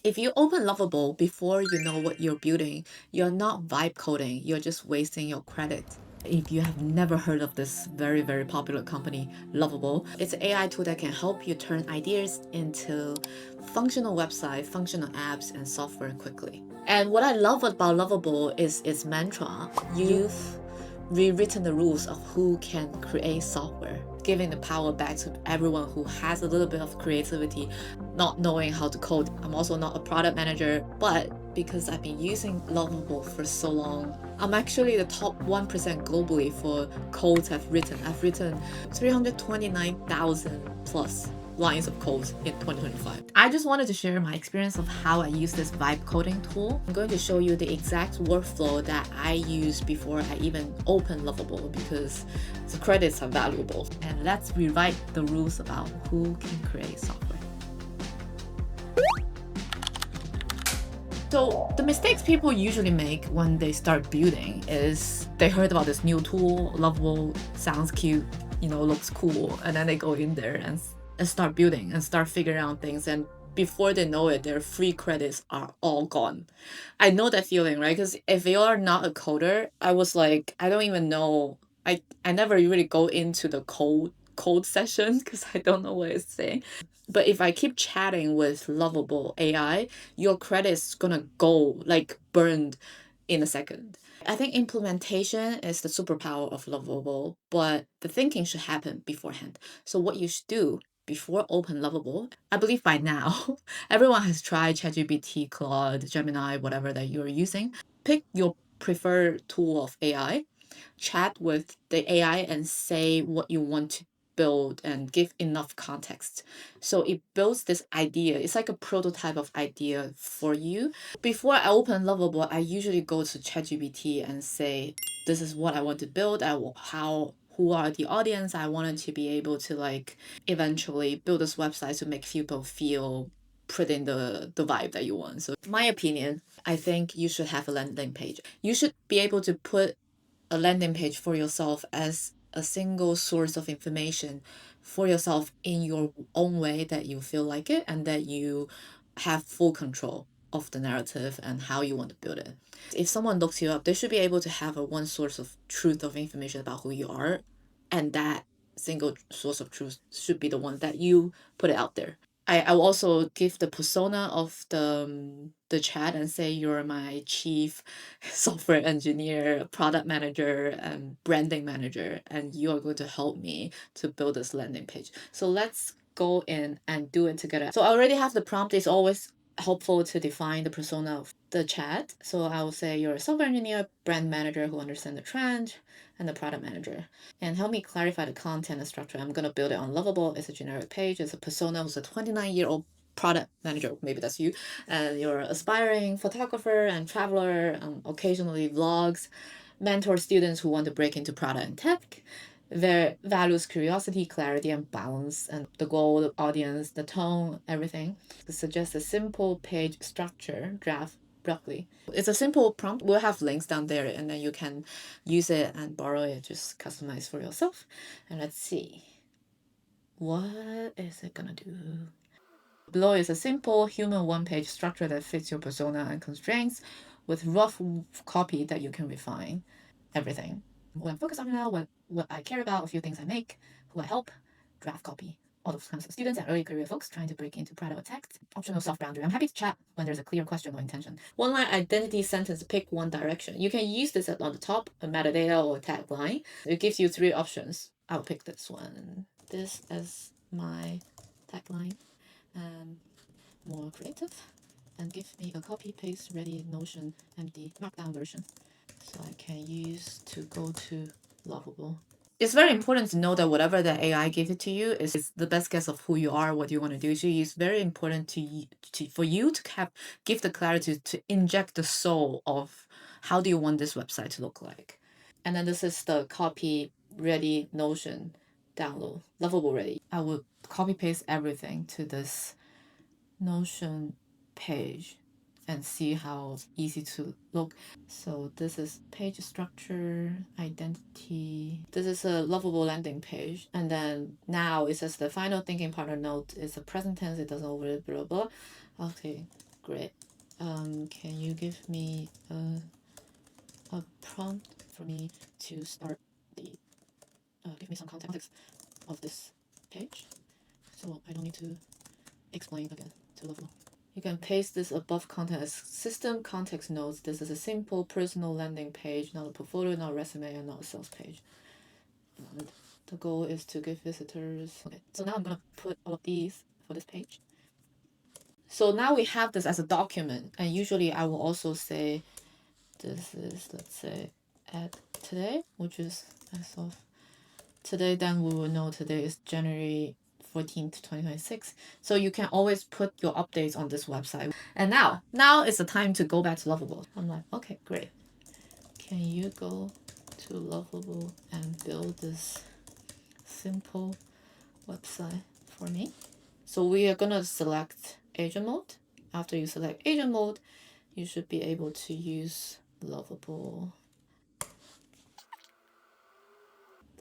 If you open Lovable before you know what you're building, you're not vibe coding, you're just wasting your credit. If you have never heard of this very, very popular company, Lovable, it's an AI tool that can help you turn ideas into functional websites, functional apps, and software quickly. And what I love about Lovable is its mantra. You've rewritten the rules of who can create software, giving the power back to everyone who has a little bit of creativity, not knowing how to code. I'm also not a product manager, but because I've been using Lovable for so long, I'm actually the top 1% globally for codes I've written. I've written 329,000 plus lines of code in 2025. I just wanted to share my experience of how I use this vibe coding tool. I'm going to show you the exact workflow that I use before I even open Lovable because the credits are valuable. And let's rewrite the rules about who can create software. So the mistakes people usually make when they start building is they heard about this new tool, Lovable, sounds cute, looks cool, and then they go in there and start building and start figuring out things, and before they know it, their free credits are all gone. I know that feeling, right? Because if you're not a coder, I was like, I don't even know. I never really go into the code sessions because I don't know what it's saying. But if I keep chatting with Lovable AI, your credit's gonna go like burned in a second. I think implementation is the superpower of Lovable, but the thinking should happen beforehand. So what you should do before open Lovable, I believe by now, everyone has tried ChatGPT, Claude, Gemini, whatever that you're using. Pick your preferred tool of AI, chat with the AI and say what you want to build and give enough context. So it builds this idea. It's like a prototype of idea for you. Before I open Lovable, I usually go to ChatGPT and say, this is what I want to build. Who are the audience? I wanted to be able to eventually build this website to make people feel put in the vibe that you want. So my opinion, I think you should have a landing page. You should be able to put a landing page for yourself as a single source of information for yourself in your own way that you feel like it and that you have full control of the narrative and how you want to build it. If someone looks you up, they should be able to have a one source of truth of information about who you are, and that single source of truth should be the one that you put it out there. I will also give the persona of the chat and say you're my chief software engineer, product manager, and branding manager, and you are going to help me to build this landing page. So let's go in and do it together. So I already have the prompt. It's always helpful to define the persona of the chat. So I will say you're a software engineer, brand manager who understands the trend, and the product manager. And help me clarify the content and structure. I'm going to build it on Lovable. It's a generic page. It's a persona who's a 29-year-old product manager. Maybe that's you. And you're an aspiring photographer and traveler, occasionally vlogs, mentor students who want to break into product and tech. Their values curiosity, clarity, and balance, and the goal, the audience, the tone, everything. Suggest a simple page structure, draft roughly. It's a simple prompt. We'll have links down there, and then you can use it and borrow it, just customize for yourself. And let's see. What is it gonna do? Below is a simple human one-page structure that fits your persona and constraints with rough copy that you can refine everything. What I'm focused on now, what I care about, a few things I make, who I help, draft copy. All those kinds of students and early career folks trying to break into product or tech. Optional self-boundary. I'm happy to chat when there's a clear question or intention. One line identity sentence, pick one direction. You can use this on the top, a metadata or a tagline. It gives you 3 options. I'll pick this one. This as my tagline. More creative. And give me a copy paste ready Notion empty markdown version. So I can use to go to Lovable. It's very important to know that whatever the AI gives it to you is the best guess of who you are, what you want to do. So it's very important for you to give the clarity to inject the soul of how do you want this website to look like. And then this is the copy ready Notion download, Lovable ready. I will copy paste everything to this Notion page and see how easy to look. So this is page structure, identity. This is a Lovable landing page. And then now it says the final thinking partner note is a present tense. It doesn't over blah, blah. Okay, great. Can you give me a prompt for me to start the give me some context of this page, so I don't need to explain again to Lovable. You can paste this above content as system context notes. This is a simple personal landing page, not a portfolio, not a resume, and not a sales page. And the goal is to give visitors. Okay, so now I'm gonna put all of these for this page. So now we have this as a document, and usually I will also say this is, let's say, add today, which is as of today. Then we will know today is January 14th, 2026. So you can always put your updates on this website. And now is the time to go back to Lovable. I'm like, okay, great. Can you go to Lovable and build this simple website for me? So we are gonna select agent mode. After you select agent mode, you should be able to use Lovable.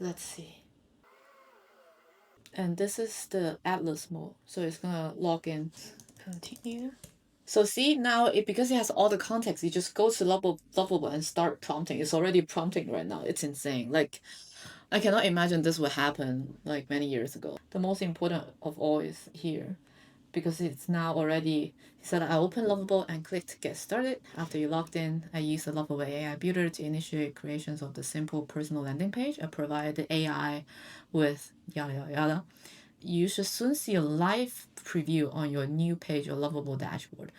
Let's see. And this is the Atlas mode. So it's gonna log in. Continue. So see, now because it has all the context, you just go to Lovable and start prompting. It's already prompting right now. It's insane. Like, I cannot imagine this would happen like many years ago. The most important of all is here, because it's now already said I open Lovable and click to get started. After you logged in, I use the Lovable AI Builder to initiate creations of the simple personal landing page. I provide the AI with yada yada yada. You should soon see a live preview on your new page or Lovable dashboard.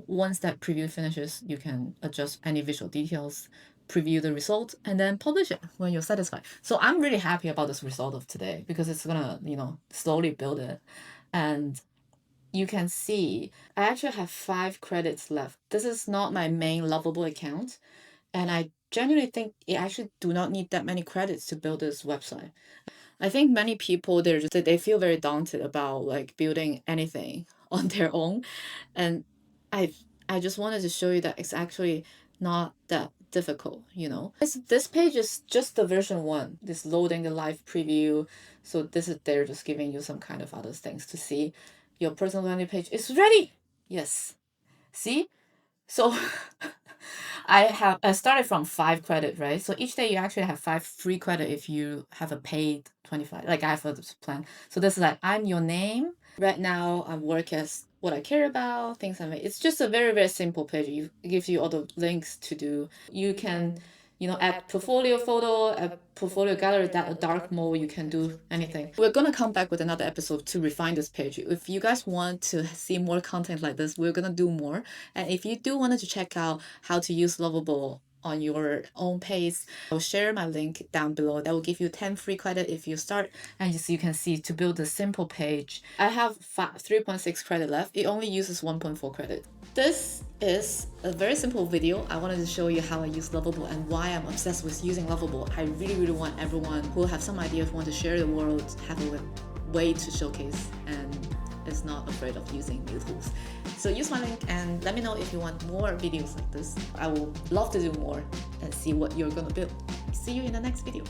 Once that preview finishes, you can adjust any visual details, preview the result, and then publish it when you're satisfied. So I'm really happy about this result of today, because it's gonna, slowly build it. And you can see I actually have 5 credits left. This is not my main Lovable account, and I genuinely think it actually do not need that many credits to build this website. I think many people they feel very daunted about like building anything on their own, and I just wanted to show you that it's actually not that difficult. This page is just the version 1. This loading the live preview. So this is they're just giving you some kind of other things to see. Your personal landing page is ready. Yes. See? So I started from 5 credit, right? So each day you actually have 5 free credit if you have a paid 25. Like I have a plan. So this is like, I'm your name. Right now I work as what I care about, things I make. It's just a very, very simple page. It gives you all the links to do. You can, add portfolio photo, add portfolio gallery, that a dark mode, you can do anything. We're gonna come back with another episode to refine this page. If you guys want to see more content like this, we're gonna do more. And if you do want to check out how to use Lovable on your own pace, I'll share my link down below. That will give you 10 free credit if you start. And just you can see, to build a simple page, I have 3.6 credit left. It only uses 1.4 credit. This is a very simple video. I wanted to show you how I use Lovable and why I'm obsessed with using Lovable. I really, really want everyone who have some idea, who want to share the world, have a way to showcase and is not afraid of using new tools. So use my link and let me know if you want more videos like this. I will love to do more and see what you're gonna build. See you in the next video.